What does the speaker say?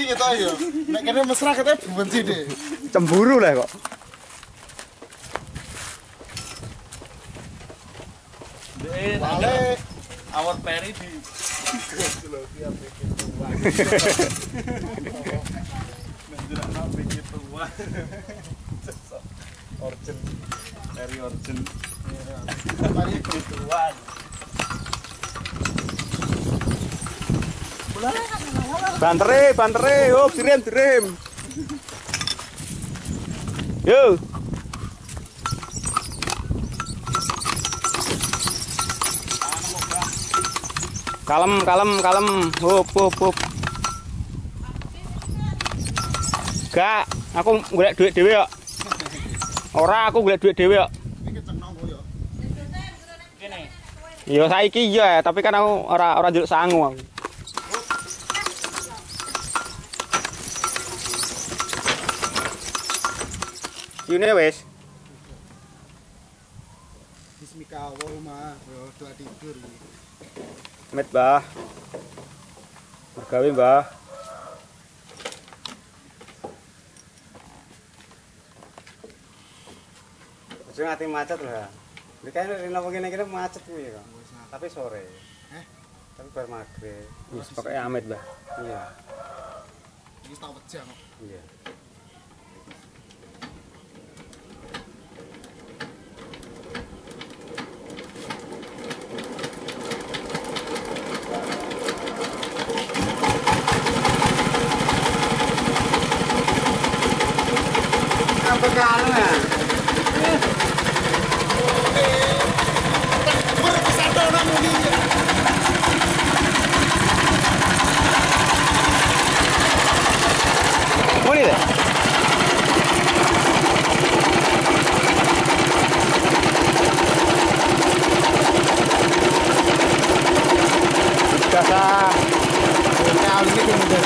gitu ayo. Nek kene mesra katanya benci deh. Cemburu lah kok. Balik. Awal peri di Origin, peri origin, peri gituan. Bantere, hop, dirim. Yo. Kalem, hop. Gak, aku golek duit dhewe kok. Ora, aku golek duit dhewe kok. Iki cenong yo. Kene. Ya saiki iya, tapi kan aku ora njaluk sangu aku. Yune wis. Bismillahirrahmanirrahim. Yo doa tidur. Met, Mbah. Bergawe, Mbah. Aja ngati macet lah. Iki kan rino kene macet kuwi kok. Tapi sore. Tapi bar magrib. Wis pokoke amit, Mbah. Iya. Iki tak wejang. Iya. Apa kalu ya? Berkesado nang muni. Muni deh. Biasa. Kali ini kemudian